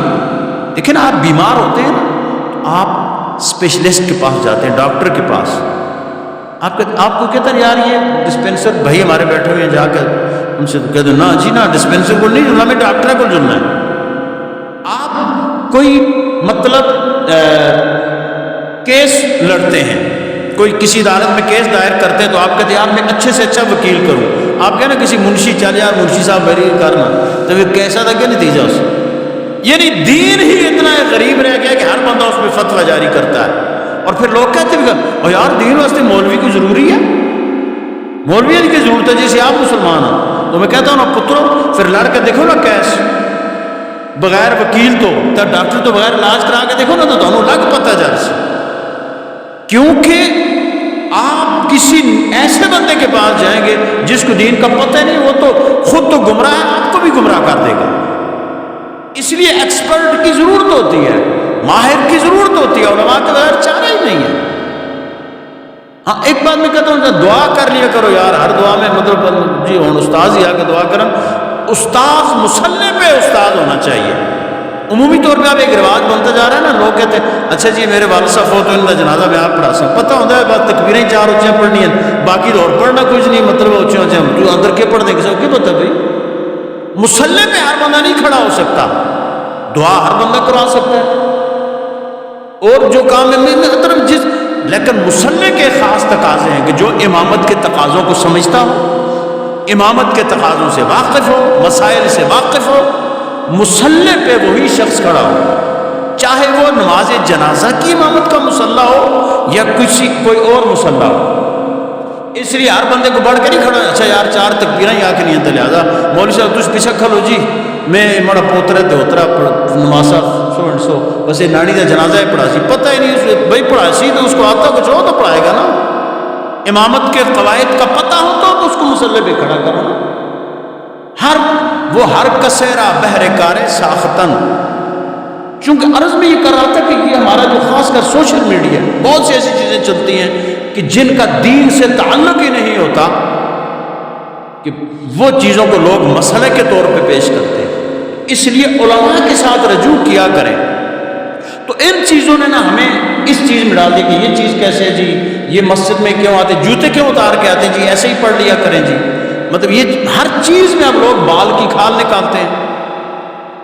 لیکن آپ بیمار ہوتے ہیں نا، آپ اسپیشلسٹ کے پاس جاتے ہیں، ڈاکٹر کے پاس، آپ کو کہتا ہے یار یہ ڈسپینسر بھائی ہمارے بیٹھے ہوئے ہیں، جا کر ان سے تو کہہ دو نا جی نا ڈسپینسری کو نہیں جلنا، میں ڈاکٹر کو جلنا ہے. آپ کوئی مطلب کیس لڑتے ہیں، کوئی کسی عدالت میں کیس دائر کرتے ہیں تو آپ کہتے ہیں یار میں اچھے سے اچھا وکیل کروں. آپ کہنا کسی منشی چل یار منشی صاحب میری کرنا، تو پھر کیسا تھا کیا نتیجہ اس؟ یعنی دین ہی اتنا غریب رہ گیا کہ ہر بندہ اس میں فتویٰ جاری کرتا ہے. اور پھر لوگ کہتے ہیں اور یار دین واسطے مولوی کو ضروری ہے، مولوی کی ضرورت ہے جیسے آپ مسلمان ہیں. تو میں کہتا ہوں نا پترو پھر لڑ کے دیکھو نا کیس بغیر وکیل تو ڈاکٹر تو بغیر علاج کرا کے دیکھو نا تو دونوں الگ پتہ چل سی. کیونکہ آپ کسی ایسے بندے کے پاس جائیں گے جس کو دین کا پتہ نہیں، وہ تو خود تو گمراہ ہے، آپ کو بھی گمراہ کر دے گا. اس لیے ایکسپرٹ کی ضرورت ہوتی ہے، ماہر کی ضرورت ہوتی ہے، علماء کے بغیر چارہ ہی نہیں ہے. ہاں ایک بات میں کہتا ہوں دعا کر لیا کرو یار، ہر دعا میں مطلب جی ہوں استاذ ہی آ کے دعا کریں. استاذ مسلح پہ استاد ہونا چاہیے. عمومی طور پہ اب ایک رواج بنتا جا رہا ہے نا، لوگ کہتے ہیں اچھا جی میرے والد صاحب فوت ہوئے ان کا جنازہ میں آپ پڑھا سکتا. پتہ ہوتا ہے بات تکبیریں 4 اونچیاں پڑھنی ہیں، باقی تو اور پڑھنا کچھ نہیں، مطلب اونچے اونچے جو اندر کے پڑھنے کے سب کی پتہ بھائی. مسلح پہ ہر بندہ نہیں کھڑا ہو سکتا، دعا ہر بندہ کروا سکتا ہے اور جو کام ہے جس، لیکن مسلح کے خاص تقاضے ہیں کہ جو امامت کے تقاضوں کو سمجھتا ہو، امامت کے تقاضوں سے واقف ہو، مسائل سے واقف ہو. مسلح پہ وہی شخص کھڑا ہو، چاہے وہ نماز جنازہ کی امامت کا مسلح ہو یا کوئی اور مسلح ہو. اس لیے ہر بندے کو بڑھ کے نہیں کھڑا اچھا یار 4 تکبیریں یا کے نہیں لہٰذا مولوی صاحب تجھ پیچھے کھلو جی میں مڑا پوترے دوترا نمازہ سو بس یہ نانی کا جنازہ ہے پڑھا سی. پتہ ہی نہیں بھائی پڑھا سی تو اس کو آتا کچھ ہو تو پڑھائے گا نا. امامت کے قواعد کا پتہ ہو تو اس کو مسلح پہ کھڑا کرو نا. ہر کسیرا بہر کارے ساختن. چونکہ عرض میں یہ کر رہا تھا کہ یہ ہمارا جو خاص کر سوشل میڈیا بہت سی ایسی چیزیں چلتی ہیں کہ جن کا دین سے تعلق ہی نہیں ہوتا کہ وہ چیزوں کو لوگ مسئلے کے طور پہ پیش کرتے ہیں. اس لیے علماء کے ساتھ رجوع کیا کریں. تو ان چیزوں نے نا ہمیں اس چیز میں ڈال دی کہ یہ چیز کیسے ہے جی، یہ مسجد میں کیوں آتے، جوتے کیوں اتار کے آتے جی، ایسے ہی پڑھ لیا کریں جی. مطلب یہ ہر چیز میں اب لوگ بال کی کھال نکالتے ہیں.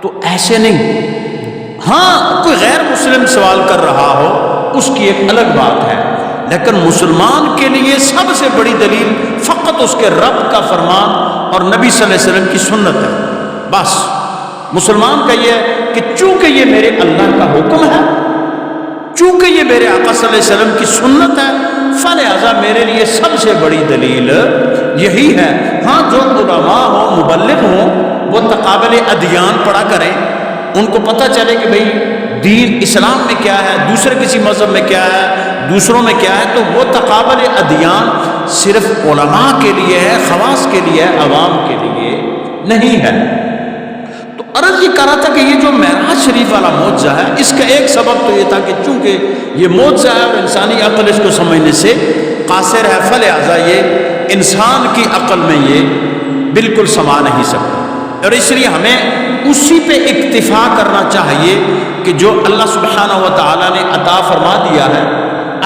تو ایسے نہیں. ہاں کوئی غیر مسلم سوال کر رہا ہو اس کی ایک الگ بات ہے، لیکن مسلمان کے لیے سب سے بڑی دلیل فقط اس کے رب کا فرمان اور نبی صلی اللہ علیہ وسلم کی سنت ہے. بس مسلمان کا یہ ہے کہ چونکہ یہ میرے اللہ کا حکم ہے، چونکہ یہ میرے آقا صلی اللہ علیہ وسلم کی سنت ہے، فلہذا میرے لیے سب سے بڑی دلیل یہی ہے. ہاں جو علماء ہوں، مبلغ ہوں، وہ تقابل ادیان پڑھا کریں، ان کو پتہ چلے کہ بھئی دین اسلام میں کیا ہے، دوسرے کسی مذہب میں کیا ہے، دوسروں میں کیا ہے. تو وہ تقابل ادیان صرف علماء کے لیے ہے، خواص کے لیے ہے، عوام کے لیے نہیں ہے. تو عرض یہ کر رہا تھا کہ یہ جو معراج شریف والا معجزہ ہے، اس کا ایک سبب تو یہ تھا کہ چونکہ یہ معجزہ ہے اور انسانی عقل اس کو سمجھنے سے قاصر ہے، فلہذا یہ انسان کی عقل میں یہ بالکل سما نہیں سکتا. اور اس لیے ہمیں اسی پہ اکتفا کرنا چاہیے کہ جو اللہ سبحانہ و تعالیٰ نے عطا فرما دیا ہے،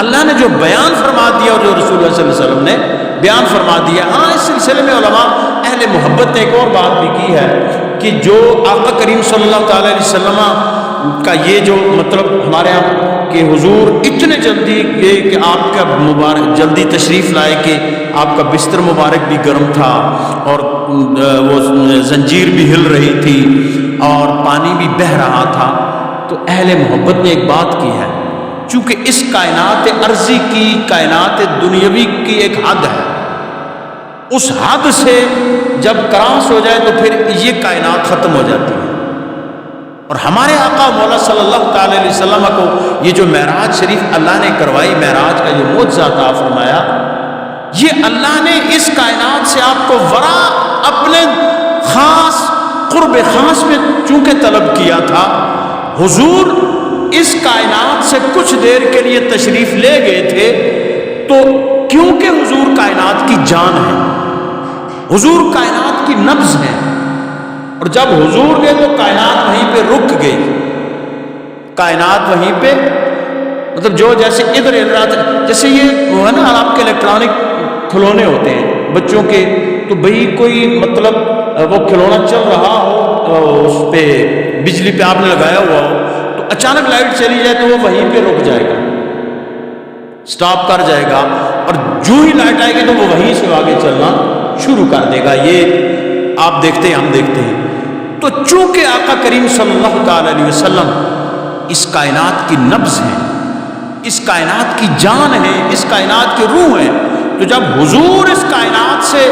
اللہ نے جو بیان فرما دیا اور جو رسول اللہ صلی اللہ علیہ وسلم نے بیان فرما دیا. ہاں اس سلسلے میں علماء اہل محبت نے ایک اور بات بھی کی ہے کہ جو آقا کریم صلی اللہ تعالیٰ علیہ وسلم کا یہ جو مطلب ہمارے یہاں کہ حضور اتنے جلدی یہ کہ آپ کا مبارک جلدی تشریف لائے کہ آپ کا بستر مبارک بھی گرم تھا اور وہ زنجیر بھی ہل رہی تھی اور پانی بھی بہہ رہا تھا. تو اہل محبت نے ایک بات کی ہے، چونکہ اس کائنات ارضی کی، کائنات دنیاوی کی ایک حد ہے، اس حد سے جب کراس ہو جائے تو پھر یہ کائنات ختم ہو جاتی ہے. اور ہمارے آقا مولا صلی اللہ تعالی علیہ وسلم کو یہ جو معراج شریف اللہ نے کروائی، معراج کا جو معجزہ عطا فرمایا، یہ اللہ نے اس کائنات سے آپ کو ورا اپنے خاص قرب خاص میں چونکہ طلب کیا تھا. حضور اس کائنات سے کچھ دیر کے لیے تشریف لے گئے تھے، تو کیونکہ حضور کائنات کی جان ہے، حضور کائنات کی نبض ہے، اور جب حضور گئے تو کائنات وہیں پہ رک گئی. کائنات وہیں پہ مطلب جو جیسے ادھر ادھر جیسے یہ وہ ہے نا آپ کے الیکٹرانک کھلونے ہوتے ہیں، بچوں کے، تو بھئی کوئی مطلب وہ کھلونا چل رہا ہو اس پہ بجلی پہ آپ نے لگایا ہوا ہو، تو اچانک لائٹ چلی جائے تو وہ وہیں پہ رک جائے گا، سٹاپ کر جائے گا، اور جو ہی لائٹ آئے گی تو وہ وہیں سے آگے چلنا شروع کر دے گا۔ یہ آپ دیکھتے ہیں، ہم دیکھتے ہیں۔ تو چونکہ آقا کریم صلی اللہ تعالی علیہ وسلم اس کائنات کی نبض ہیں، اس کائنات کی جان ہے، اس کائنات کی روح ہے، تو جب حضور اس کائنات سے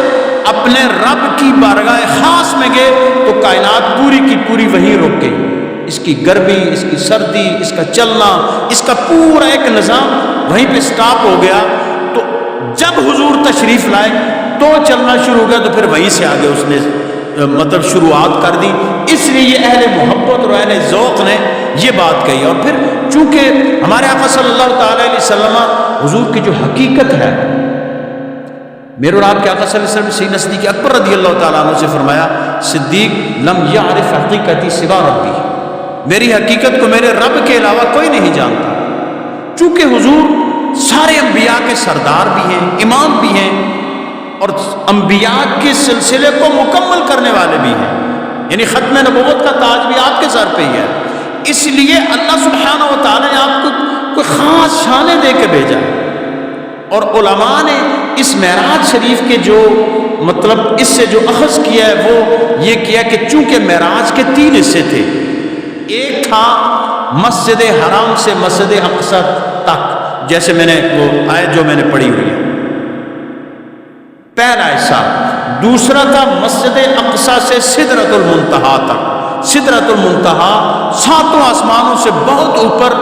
اپنے رب کی بارگاہ خاص میں گئے تو کائنات پوری کی پوری وہیں رک گئی، اس کی گرمی، اس کی سردی، اس کا چلنا، اس کا پورا ایک نظام وہیں پہ سٹاپ ہو گیا۔ تو جب حضور تشریف لائے تو چلنا شروع ہو گیا، تو پھر وہیں سے آگے اس نے مطلب شروعات کر دی۔ اس لیے یہ اہل محبت اور اہل ذوق نے یہ بات کہی۔ اور پھر چونکہ ہمارے آقا صلی اللہ تعالی علیہ وسلم حضور کی جو حقیقت ہے، میرے اور آپ کے آقا صلی اللہ علیہ وسلم سیدنا صدیق اکبر رضی اللہ تعالیٰ عنہ سے فرمایا، صدیق لم یعرف حقیقتی سوا ربی، میری حقیقت کو میرے رب کے علاوہ کوئی نہیں جانتا۔ چونکہ حضور سارے انبیاء کے سردار بھی ہیں، امام بھی ہیں، اور انبیاء کے سلسلے کو مکمل کرنے والے بھی ہیں، یعنی ختم نبوت کا تاج بھی آپ کے سر پہ ہی ہے۔ اس لیے اللہ سبحانہ و تعالیٰ نے آپ کو کوئی خاص شانیں دے کے بھیجا ہے۔ اور علماء نے اس معراج شریف کے جو مطلب اس سے جو اخذ کیا ہے وہ یہ کیا کہ چونکہ معراج کے 3 حصے تھے، ایک تھا مسجد حرام سے مسجد اقصی تک، جیسے میں نے وہ آیت جو میں نے پڑھی ہوئی ہے، پہلا حصہ۔ دوسرا تھا مسجد اقصی سے سدرۃ المنتہا تک، سدرۃ المنتہا 7 آسمانوں سے بہت اوپر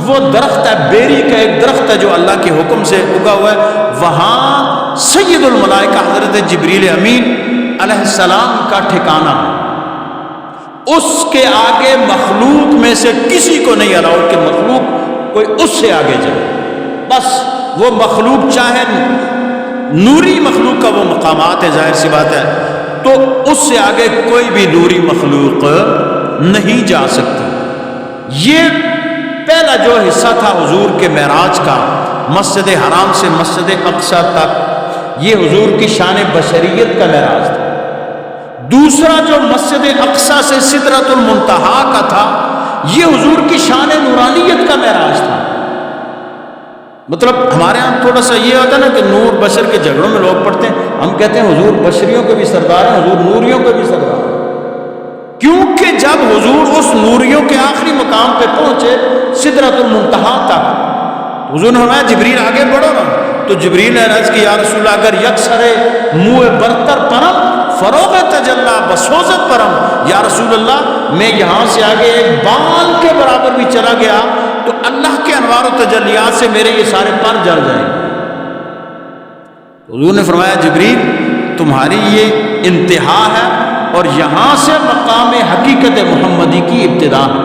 وہ درخت ہے، بیری کا ایک درخت ہے جو اللہ کے حکم سے اگا ہوا ہے، وہاں سید الملائکہ حضرت جبریل امین علیہ السلام کا ٹھکانہ ہے۔ اس کے آگے مخلوق میں سے کسی کو نہیں الاؤڈ کہ مخلوق کوئی اس سے آگے جائے، بس وہ مخلوق چاہے نوری مخلوق کا وہ مقامات ہے، ظاہر سی بات ہے، تو اس سے آگے کوئی بھی نوری مخلوق نہیں جا سکتی۔ یہ پہلا جو حصہ تھا حضور کے معراج کا، مسجد حرام سے مسجد اقصی تک، یہ حضور کی شان بشریت کا معراج تھا۔ دوسرا جو مسجد اقصی سے سدرۃ المنتہا کا تھا، یہ حضور کی شان نورانیت کا معراج تھا۔ مطلب ہمارے ہاں تھوڑا سا یہ ہوتا ہے نا کہ نور بشر کے جھگڑوں میں لوگ پڑھتے ہیں، ہم کہتے ہیں حضور بشریوں کے بھی سردار ہیں، حضور نوریوں کے بھی سردار ہیں، کیونکہ جب حضور اس نوریوں کے آخری مقام پہ پہنچے سدرۃ المنتہا تک، حضور نے فرمایا جبریل آگے بڑھو نا، تو جبریل نے عرض کی یا رسول اللہ اگر یکسر منہ برتر پرم فروغ تجلا بسوزت پرم، یا رسول اللہ میں یہاں سے آگے ایک بال کے برابر بھی چلا گیا تو اللہ کے انوار و تجلیات سے میرے یہ سارے پر جل جائیں گے۔ حضور نے فرمایا جبریل تمہاری یہ انتہا ہے اور یہاں سے مقام حقیقت محمدی کی ابتدا ہے۔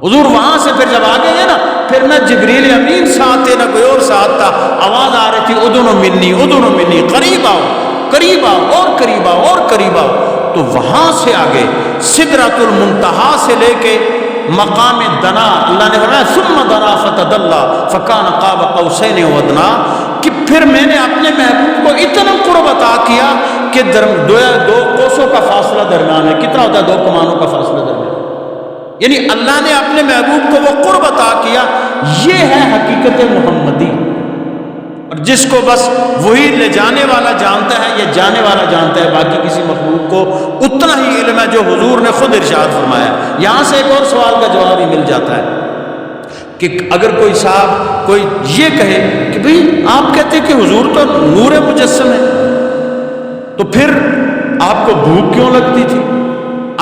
حضور وہاں سے پھر جب آگے گئے نا، پھر نہ جبریل امین ساتھ تھے نہ کوئی اور ساتھ تھا، آواز آ رہی تھی ادنو منی، قریب آؤ قریب آؤ اور قریب آؤ اور قریب آؤ۔ تو وہاں سے آگے سدرۃ المنتہا سے لے کے مقام دنا، اللہ نے فرمایا ثم دنا فتدلی فکان قاب قوسین و ادنی، کہ پھر میں نے اپنے محبوب کو اتنا قرب عطا کیا کہ دو کوسوں کا فاصلہ درمیان ہے۔ کتنا ہوتا ہے؟ 2 کمانوں کا فاصلہ درمیان، یعنی اللہ نے اپنے محبوب کو وہ قرب عطا کیا۔ یہ ہے حقیقت محمدی، اور جس کو بس وہی لے جانے والا جانتا ہے یا جانے والا جانتا ہے، باقی کسی مخلوق کو اتنا ہی علم ہے جو حضور نے خود ارشاد فرمایا۔ یہاں سے ایک اور سوال کا جواب ہی مل جاتا ہے کہ اگر کوئی صاحب کوئی یہ کہے کہ بھئی آپ کہتے کہ حضور تو نور مجسم ہے، تو پھر آپ کو بھوک کیوں لگتی تھی؟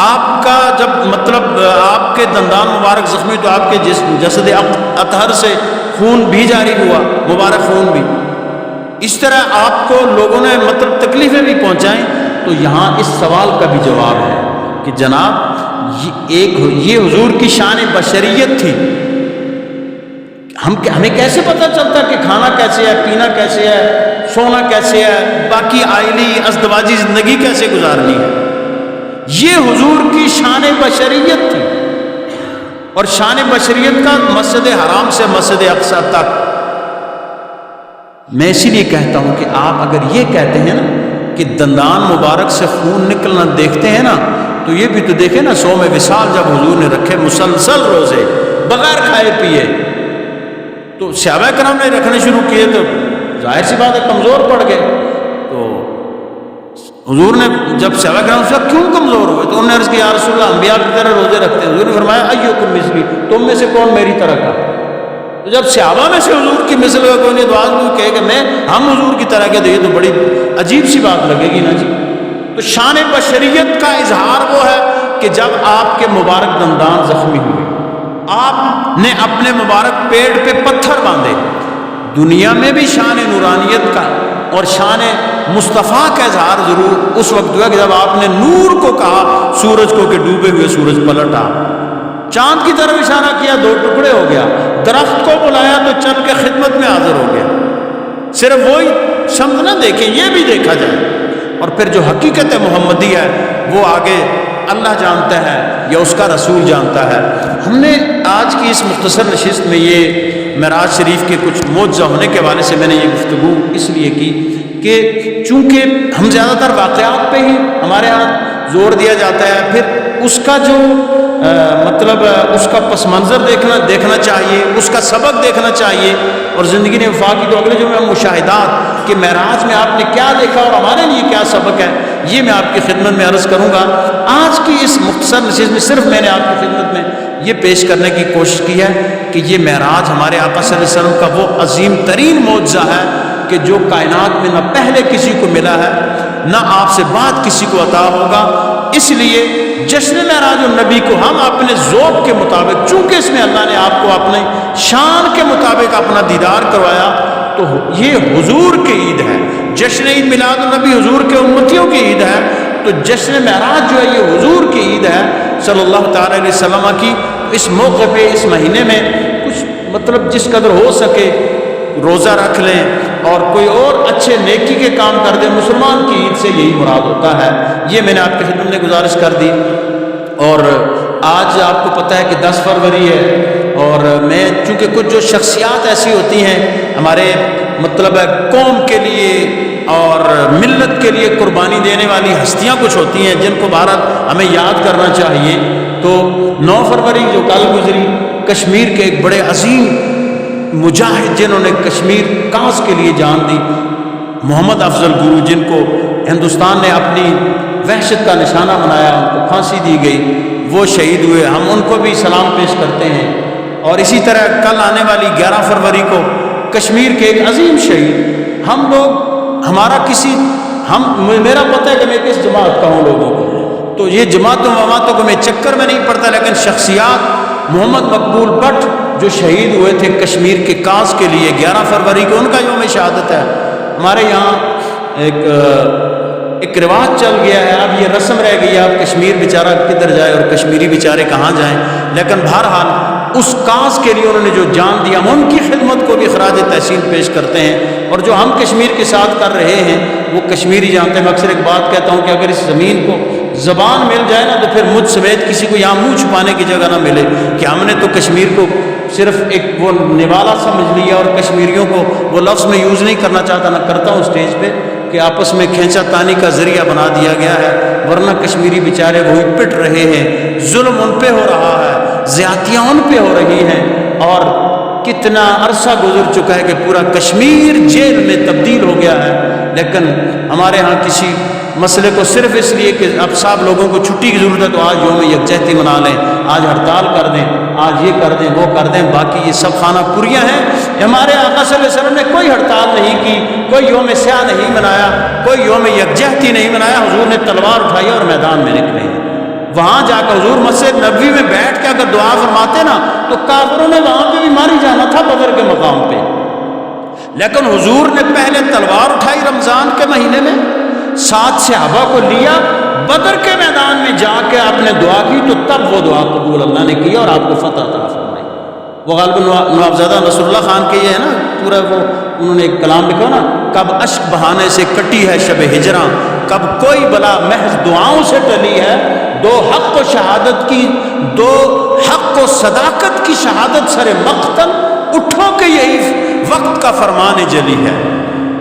آپ کا جب مطلب آپ کے دندان مبارک زخمی تو آپ کے جسد اطہر سے خون بھی جاری ہوا، مبارک خون بھی، اس طرح آپ کو لوگوں نے مطلب تکلیفیں بھی پہنچائیں۔ تو یہاں اس سوال کا بھی جواب ہے کہ جناب یہ حضور کی شان بشریت تھی، ہمیں کیسے پتہ چلتا کہ کھانا کیسے ہے، پینا کیسے ہے، سونا کیسے ہے، باقی آئلی ازدواجی زندگی کیسے گزارنی ہے؟ یہ حضور کی شان بشریت تھی، اور شان بشریت کا مسجد حرام سے مسجد اقصی تک میں اسی لیے کہتا ہوں کہ آپ اگر یہ کہتے ہیں نا کہ دندان مبارک سے خون نکلنا دیکھتے ہیں نا، تو یہ بھی تو دیکھیں نا، 100 وصال جب حضور نے رکھے مسلسل روزے بغیر کھائے پیے، تو صحابہ کرام نے رکھنے شروع کیے تو ظاہر سی بات ہے کمزور پڑ گئے. تو حضور نے جب صحابہ کرام سے کیوں کمزور ہوئے تو انہوں نے عرض کیا یا رسول اللہ انبیاء کی طرح روزے رکھتے ہیں. حضور نے فرمایا ایکم مثلی، تم میں سے کون میری طرح کا؟ تو جب صحابہ میں سے حضور کی مثل کا کوئی نہیں تو آج کہے کہ ہم حضور کی طرح کے، تو یہ تو بڑی عجیب سی بات لگے گی نا جی. تو شان بشریت کا اظہار وہ ہے کہ جب آپ کے مبارک دندان زخمی ہوئے، آپ نے اپنے مبارک پیٹ پہ پتھر باندھے. دنیا میں بھی شان نورانیت کا اور شان مصطفیٰ کا اظہار ضرور اس وقت ہوا کہ جب آپ نے نور کو کہا سورج کو کہ ڈوبے ہوئے سورج پلٹا، چاند کی طرف اشارہ کیا 2 ٹکڑے ہو گیا، درخت کو بلایا تو چل کے خدمت میں حاضر ہو گیا. صرف وہی شمس نہ دیکھیں، یہ بھی دیکھا جائے. اور پھر جو حقیقت محمدی ہے وہ آگے اللہ جانتا ہے یا اس کا رسول جانتا ہے. ہم نے آج کی اس مختصر نشست میں یہ معراج شریف کے کچھ معجزہ ہونے کے حوالے سے میں نے یہ گفتگو اس لیے کی کہ چونکہ ہم زیادہ تر واقعات پہ ہی ہمارے ہاں زور دیا جاتا ہے، پھر اس کا جو مطلب اس کا پس منظر دیکھنا چاہیے، اس کا سبق دیکھنا چاہیے. اور زندگی نے وفا کی تو اگلے جو میں مشاہدات کہ معراج میں آپ نے کیا دیکھا اور ہمارے لیے کیا سبق ہے، یہ میں آپ کی خدمت میں عرض کروں گا. آج کی اس مختصر نشست میں صرف میں نے آپ کی خدمت میں یہ پیش کرنے کی کوشش کی ہے کہ یہ معراج ہمارے آقا صلی اللہ علیہ وسلم کا وہ عظیم ترین معجزہ ہے کہ جو کائنات میں نہ پہلے کسی کو ملا ہے نہ آپ سے بعد کسی کو عطا ہوگا. اس لیے جشن معراج النبی کو ہم اپنے ذوق کے مطابق، چونکہ اس میں اللہ نے آپ کو اپنے شان کے مطابق اپنا دیدار کروایا، تو یہ حضور کی عید ہے. جشن عید میلاد النبی حضور کے امتیوں کی عید ہے، تو جشن معراج جو ہے یہ حضور کی عید ہے صلی اللہ تعالی علیہ وسلم کی. اس موقع پہ اس مہینے میں کچھ مطلب جس قدر ہو سکے روزہ رکھ لیں اور کوئی اور اچھے نیکی کے کام کر دیں. مسلمان کی عید سے یہی مراد ہوتا ہے. یہ میں نے آپ کی خدمت میں گزارش کر دی. اور آج آپ کو پتہ ہے کہ 10 فروری ہے، اور میں چونکہ کچھ جو شخصیات ایسی ہوتی ہیں ہمارے مطلب قوم کے لیے اور ملت کے لیے قربانی دینے والی ہستیاں کچھ ہوتی ہیں جن کو بھارت ہمیں یاد کرنا چاہیے. تو 9 فروری جو کل گزری، کشمیر کے ایک بڑے عظیم مجاہد جنہوں نے کشمیر کاس کے لیے جان دی، محمد افضل گرو، جن کو ہندوستان نے اپنی وحشت کا نشانہ بنایا، ان کو پھانسی دی گئی، وہ شہید ہوئے. ہم ان کو بھی سلام پیش کرتے ہیں. اور اسی طرح کل آنے والی 11 فروری کو کشمیر کے ایک عظیم شہید، ہم لوگ میرا پتہ ہے کہ میں کس جماعت کا ہوں لوگوں کو، تو یہ جماعتوں وماعتوں کو میں چکر میں نہیں پڑتا، لیکن شخصیات محمد مقبول بٹ جو شہید ہوئے تھے کشمیر کے کاس کے لیے 11 فروری کو، ان کا یوم شہادت ہے. ہمارے یہاں ایک رواج چل گیا ہے، اب یہ رسم رہ گئی ہے، اب کشمیر بیچارہ کدھر جائے اور کشمیری بیچارے کہاں جائیں. لیکن بہرحال اس کاس کے لیے انہوں نے جو جان دیا، ہم ان کی خدمت کو بھی خراج تحسین پیش کرتے ہیں. اور جو ہم کشمیر کے ساتھ کر رہے ہیں وہ کشمیری جانتے ہیں. میں اکثر ایک بات کہتا ہوں کہ اگر اس زمین کو زبان مل جائے نا تو پھر مجھ سمیت کسی کو یہاں منہ چھپانے کی جگہ نہ ملے کہ ہم نے تو کشمیر کو صرف ایک وہ نوالا سمجھ لیا، اور کشمیریوں کو وہ لفظ میں یوز نہیں کرنا چاہتا، نہ کرتا ہوں اسٹیج پہ، کہ آپس میں کھینچا تانی کا ذریعہ بنا دیا گیا ہے. ورنہ کشمیری بیچارے وہی پٹ رہے ہیں، ظلم ان پہ ہو رہا ہے، زیادتیاں ان پہ ہو رہی ہیں. اور کتنا عرصہ گزر چکا ہے کہ پورا کشمیر جیل میں تبدیل ہو گیا ہے. لیکن ہمارے ہاں کسی مسئلے کو صرف اس لیے کہ اب صاحب لوگوں کو چھٹی کی ضرورت ہے تو آج یوم یکجہتی منا لیں، آج ہڑتال کر دیں، آج یہ کر دیں، وہ کر دیں. باقی یہ سب خانہ پوریاں ہیں. ہمارے آقا صلی اللہ علیہ وسلم نے کوئی ہڑتال نہیں کی، کوئی یوم سیاہ نہیں منایا، کوئی یوم یکجہتی نہیں منایا. حضور نے تلوار اٹھائی اور میدان میں نکلے. وہاں جا کر حضور مسجد نبوی میں بیٹھ کے اگر دعا فرماتے نا تو کافروں نے وہاں پہ بھی ماری جانا تھا بدر کے مقام پہ. لیکن حضور نے پہلے تلوار اٹھائی رمضان کے مہینے میں، 7 صحابہ کو لیا، بدر کے میدان میں جا کے آپ نے دعا کی، تو تب وہ دعا قبول اللہ نے کی اور آپ کو فتح عطا فرمائی. وہ غالباً نوابزادہ نصر اللہ خان کے یہ ہے نا پورا، وہ انہوں نے ایک کلام لکھا نا، کب اشک بہانے سے کٹی ہے شب ہجراں، کب کوئی بلا محض دعاؤں سے ٹلی ہے. 2 حق و شہادت کی، 2 حق و صداقت کی شہادت سر مقتل، اٹھو کہ یہی وقت کا فرمان جلی ہے.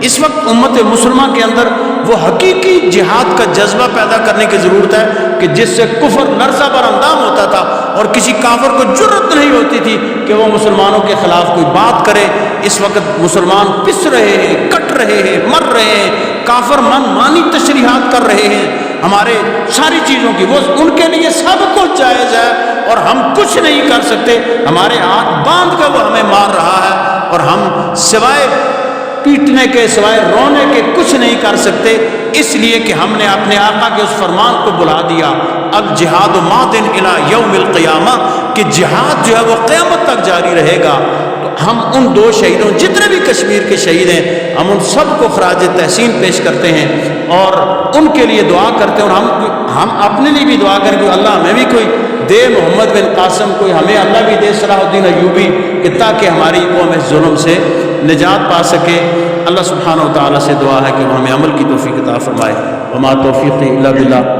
اس وقت امت مسلمہ کے اندر وہ حقیقی جہاد کا جذبہ پیدا کرنے کی ضرورت ہے کہ جس سے کفر لرزہ بر اندام ہوتا تھا اور کسی کافر کو جرأت نہیں ہوتی تھی کہ وہ مسلمانوں کے خلاف کوئی بات کرے۔ اس وقت مسلمان پس رہے ہیں، کٹ رہے ہیں، مر رہے ہیں، کافر من مانی تشریحات کر رہے ہیں ہمارے ساری چیزوں کی، وہ ان کے لیے سب کچھ جائز ہے اور ہم کچھ نہیں کر سکتے، ہمارے ہاتھ باندھ کر وہ ہمیں مار رہا ہے اور ہم سوائے پیٹنے کے، سوائے رونے کے کچھ نہیں کر سکتے، اس لیے کہ ہم نے اپنے آقا کے اس فرمان کو بلا دیا، الجہاد ماضٍ الی یوم القیامہ، کہ جہاد جو ہے وہ قیامت تک جاری رہے گا۔ تو ہم ان دو شہیدوں، جتنے بھی کشمیر کے شہید ہیں، ہم ان سب کو خراج تحسین پیش کرتے ہیں اور ان کے لیے دعا کرتے ہیں، اور ہم اپنے لیے بھی دعا کریں کہ اللہ ہمیں بھی کوئی دے، محمد بن قاسم کوئی ہمیں اللہ بھی دے، صلاح الدین ایوبی، کہ تاکہ ہماری قوم اس ظلم سے نجات پا سکے۔ اللہ سبحانہ و تعالیٰ سے دعا ہے کہ وہ ہمیں عمل کی توفیق عطا فرمائے۔ وما توفیقی الا باللہ۔